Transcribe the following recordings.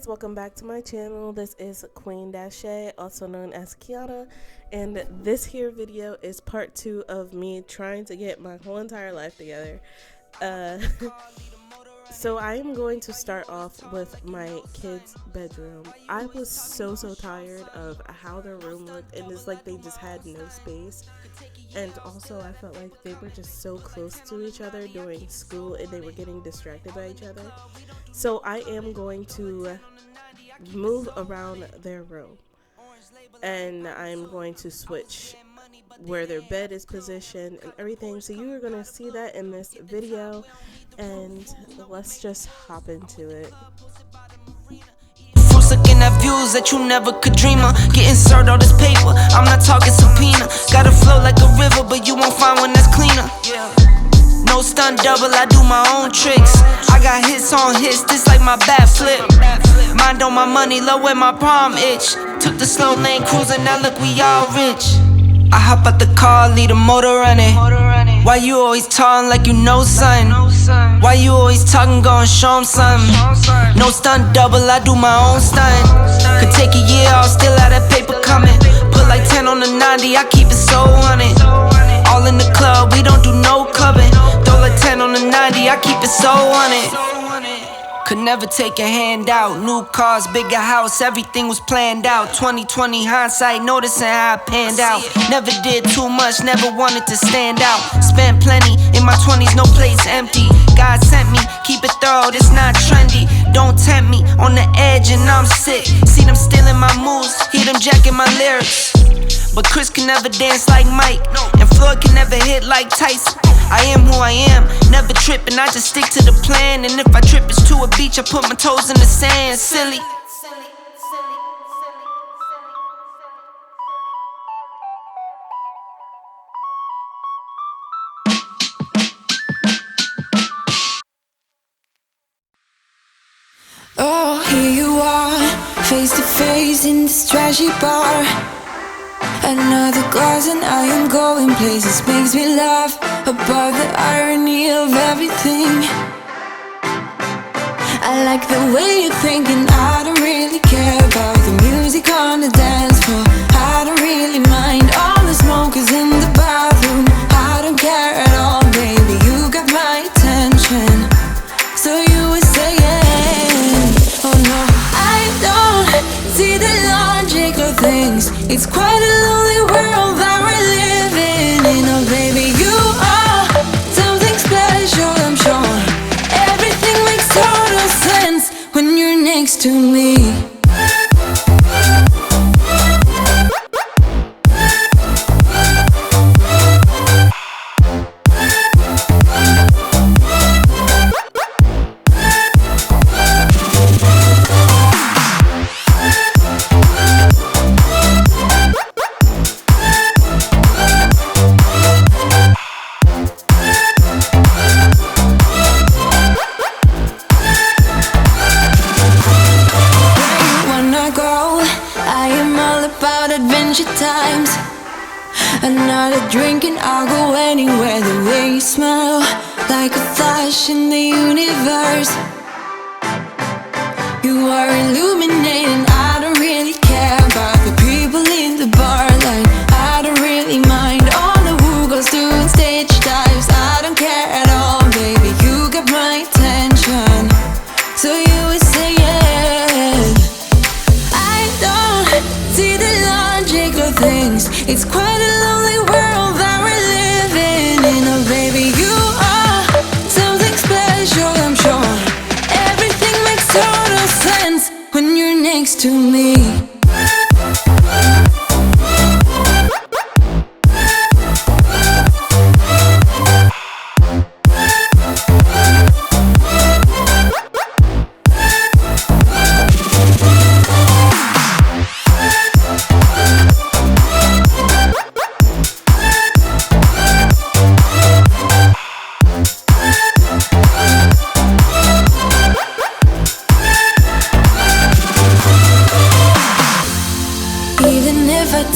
guys, welcome back to my channel. This is Queendashe, also known as Kiana, and this here video is part 2 of me trying to get my whole entire life together. So I am going to start off with my kids' bedroom. I was so tired of how their room looked, and it's like they just had no space. And also I felt like they were just so close to each other during school and they were getting distracted by each other. So I am going to move around their room, and I'm going to switch where their bed is positioned and everything. So you are going to see that in this video, and let's just hop into it. Looking at views that you never could dream of. Getting served all this paper, I'm not talking subpoena. Gotta flow like a river, but you won't find one that's cleaner. No stunt double, I do my own tricks. I got hits on hits, this like my bat flip. Mind on my money, low where my palm itch. Took the slow lane cruising, now look we all rich. I hop out the car, leave the motor running. Why you always talking like you know something? Why you always talking, gon' show 'em something? No stunt double, I do my own stunt. Could take a year off, still have that paper coming. Put like 10 on the 90, I keep it so on it. All in the club, we don't do no clubbing. Throw like 10 on the 90, I keep it so on it. Could never take a hand out. New cars, bigger house, everything was planned out. 2020 hindsight, noticing how I panned out. Never did too much, never wanted to stand out. Spent plenty, in my 20s, no place empty. God sent me, keep it thorough, this not trendy. Don't tempt me, on the edge and I'm sick. See them stealing my moves, hear them jacking my lyrics. But Chris can never dance like Mike, and Floyd can never hit like Tyson. I am who I am, never tripping, I just stick to the plan. And if I trip, it's to a beach, I put my toes in the sand. Silly. Oh, here you are, face to face in this trashy bar. Another glass and I am going places. Makes me laugh about the irony of everything. I like the way you're thinking. I don't really care about the music on the dance floor. I don't really mind all the smokers in the bathroom. I don't care at all, baby, you got my attention. So you were saying, oh no, I don't see the logic of things. It's quite a lonely world that we're living in. Oh baby, you are something special, I'm sure. Everything makes total sense when you're next to me. Times another drink and I'll go anywhere. The way you smell, like a flash in the universe. You are illuminating. I don't really care about the people in the bar line. I don't really mind all the who goes doing stage dives. I don't care at all, baby, you got my attention. So you were saying, I don't see the logic of things. It's quite a lonely world that we're living in. Oh baby, you are something special, I'm sure. Everything makes total sense when you're next to me.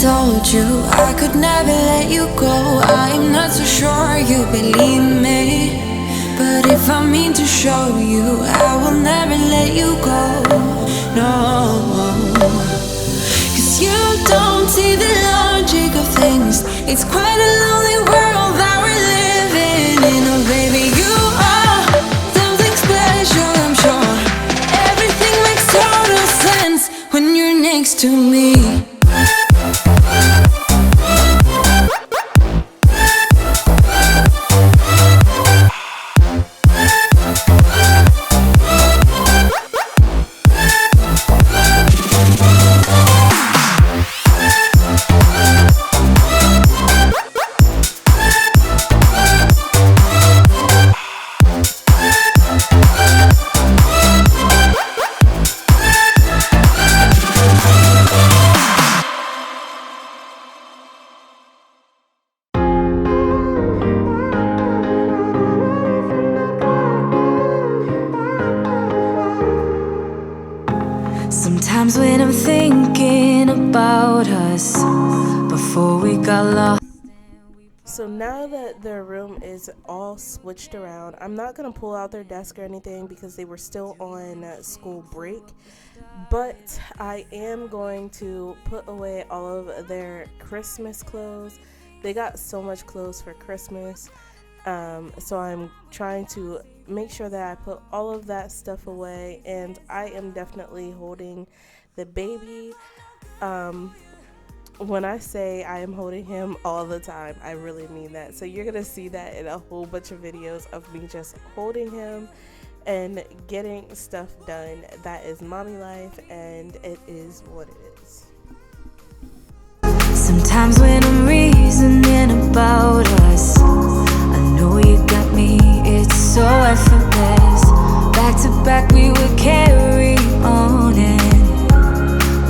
Told you I could never let you go. I'm not so sure you believe me. But if I mean to show you, I will never let you go. No, 'cause you don't see the logic of things. It's quite a lonely world that we're living in. Oh baby, you are something special, I'm sure. Everything makes total sense when you're next to me. Sometimes when I'm thinking about us before we got lost. So now that their room is all switched around, I'm not going to pull out their desk or anything because they were still on school break. But I am going to put away all of their Christmas clothes. They got so much clothes for Christmas. So I'm trying to make sure that I put all of that stuff away. And I am definitely holding the baby. When I say I am holding him all the time, I really mean that. So you're going to see that in a whole bunch of videos of me just holding him and getting stuff done. That is mommy life, and it is what it is. Sometimes when I'm reasoning about us, I know you got me, it's so effortless. Back to back we would carry on and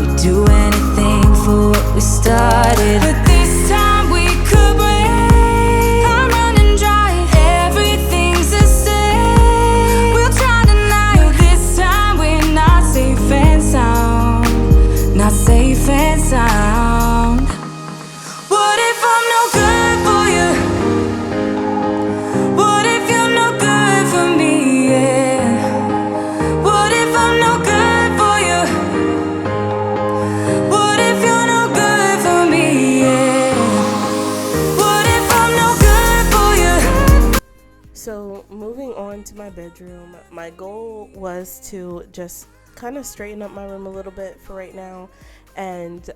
we'd do anything for what we started. But this time we could break. I'm running dry, everything's the same. We'll try tonight, this time we're not safe and sound. Not safe and sound. What if I'm no good for you? What if you're no good for me? Yeah. What if I'm no good for you? What if you're no good for me? Yeah. What if I'm no good for you? So moving on to my bedroom, my goal was to just kind of straighten up my room a little bit for right now and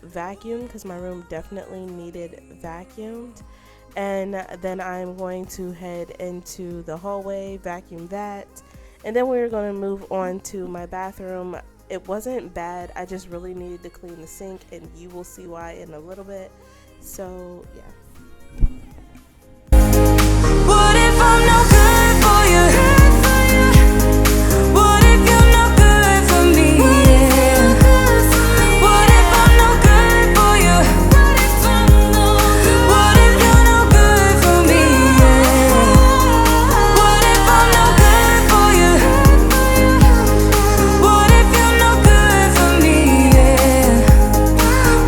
vacuum, because my room definitely needed vacuumed. And then I'm going to head into the hallway, vacuum that, and then we're going to move on to my bathroom. It wasn't bad, I just really needed to clean the sink, and you will see why in a little bit. So yeah. What if I'm no good for you? What if you're no good for me? Yeah. What if I'm no good for you? What if you're no good for me? Yeah. What if I'm no good for you? What if you're no good for me? Yeah.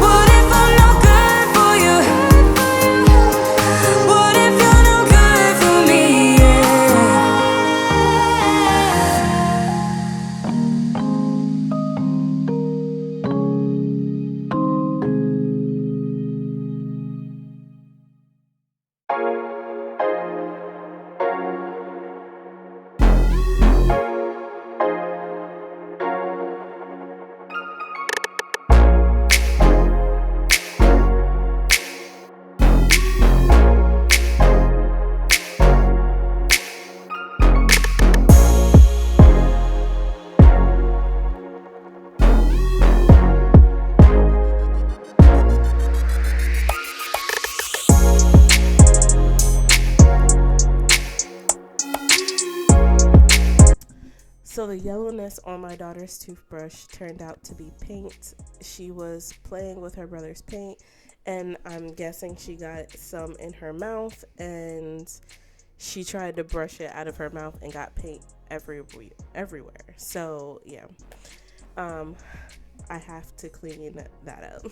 What if I'm no good for you? What if you're no good for me? Yeah. So the yellowness on my daughter's toothbrush turned out to be paint. She was playing with her brother's paint, and I'm guessing she got some in her mouth, and she tried to brush it out of her mouth and got paint everywhere. So yeah, I have to clean that up.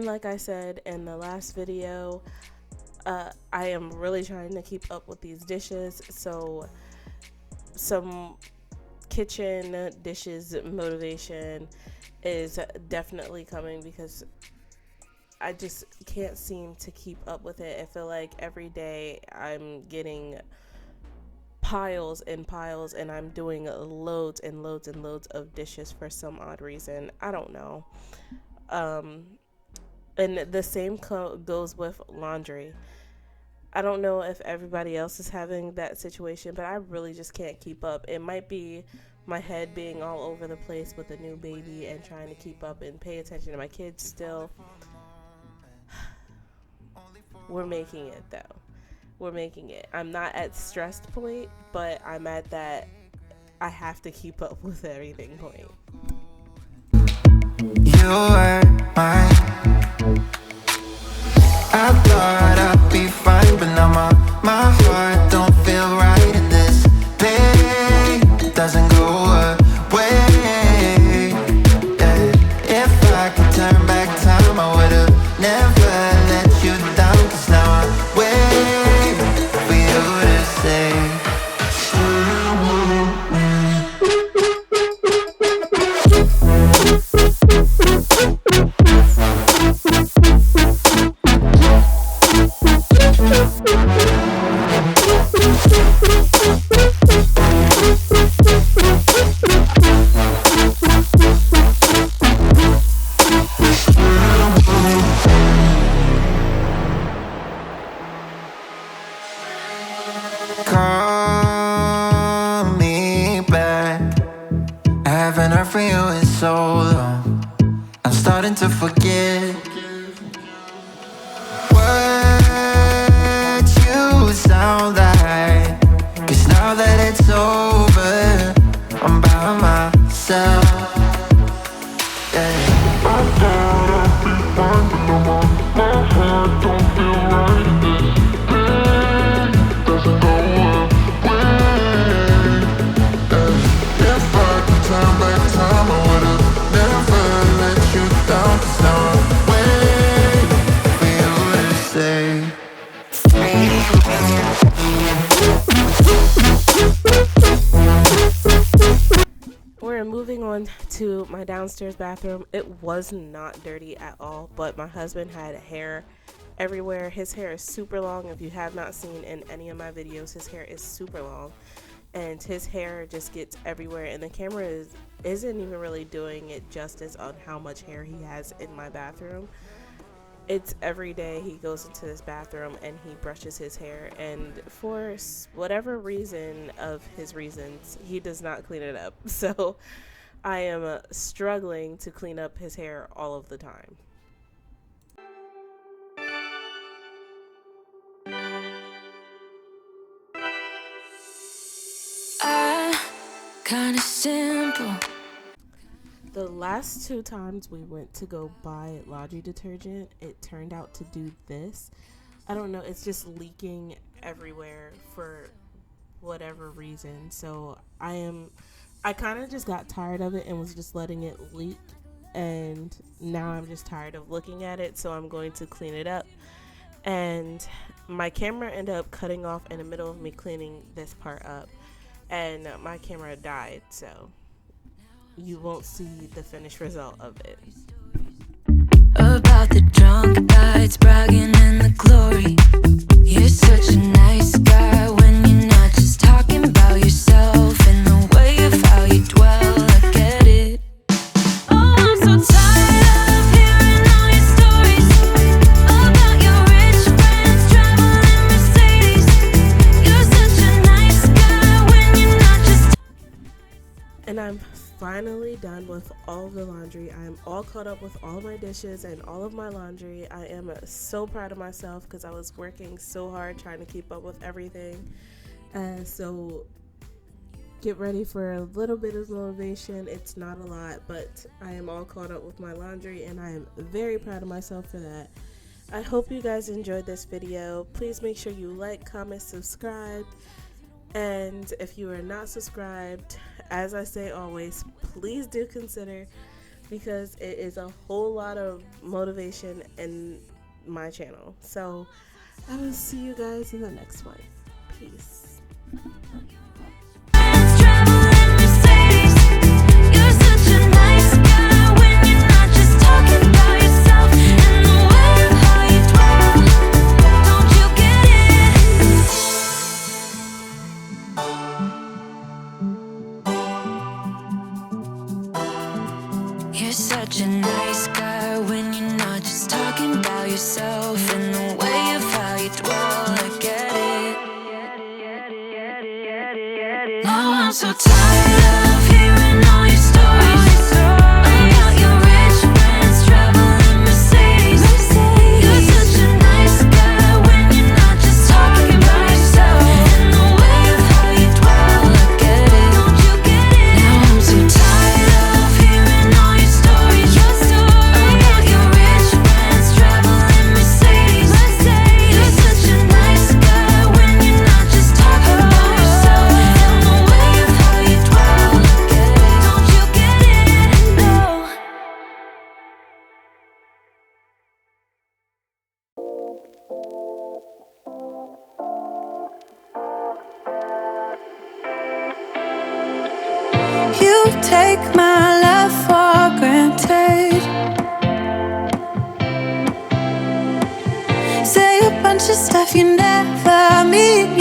like I said in the last video, I am really trying to keep up with these dishes, so some kitchen dishes motivation is definitely coming because I just can't seem to keep up with it. I feel like every day I'm getting piles and piles, and I'm doing loads and loads and loads of dishes for some odd reason. I don't know. And the same goes with laundry. I don't know if everybody else is having that situation, but I really just can't keep up. It might be my head being all over the place with a new baby and trying to keep up and pay attention to my kids still. We're making it though. We're making it. I'm not at stressed point, but I'm at that I have to keep up with everything point. You were mine. I thought I'd be fine, but now my heart don't feel right, and this pain doesn't go away. Yeah. If I could turn back time, I would've never let you down, 'cause now I'm waiting for you to say call me back. I haven't heard from you in so long. I'm starting to forget what you sound like. 'Cause now that it's over, I'm by myself. Yeah. I thought I'd be fine, but no more. My heart don't feel right. This doesn't go away. If I could turn back time, I would've never let you down. 'Cause now I'm waiting for you to say We're moving on to my downstairs bathroom. It was not dirty at all, but my husband had hair everywhere. His hair is super long. If you have not seen in any of my videos, his hair is super long, and his hair just gets everywhere, and the camera isn't even really doing it justice on how much hair he has in my bathroom. It's every day he goes into this bathroom and he brushes his hair, and for whatever reason of his reasons, he does not clean it up. So I am struggling to clean up his hair all of the time. Kinda simple. The last 2 times we went to go buy laundry detergent, it turned out to do this. I don't know, it's just leaking everywhere for whatever reason. So I kind of just got tired of it and was just letting it leak, and now I'm just tired of looking at it, so I'm going to clean it up. And my camera ended up cutting off in the middle of me cleaning this part up, and my camera died, so you won't see the finished result of it. About the drunk nights, bragging in the glory. You're such a nice guy when you're not just talking about yourself, and the way of how you dwell, I get it. Oh, I'm so tired of hearing all your stories about your rich friends traveling Mercedes. You're such a nice guy when you're not just. And I'm finally done with all of the laundry. I am all caught up with all of my dishes and all of my laundry. I am so proud of myself because I was working so hard trying to keep up with everything. So get ready for a little bit of motivation. It's not a lot, but I am all caught up with my laundry, and I am very proud of myself for that. I hope you guys enjoyed this video. Please make sure you like, comment, subscribe. And if you are not subscribed, as I say always, please do consider because it is a whole lot of motivation in my channel. So I will see you guys in the next one. Peace. You're such a nice guy when you're not just talking about yourself and the way of how you dwell. I get it. Now I'm so tired of hearing all your stories about your rich friends traveling Mercedes. You're such a nice guy when you're not just talking about yourself and the way of how you dwell. I get it. Don't you get it? Now I'm so tired of hearing all your stories about your rich friends traveling Mercedes. You're such a nice guy when you're not just talking about yourself and the way of how you dwell. I get it. Don't you get it? No. You take my love for granted. Say a bunch of stuff you never mean.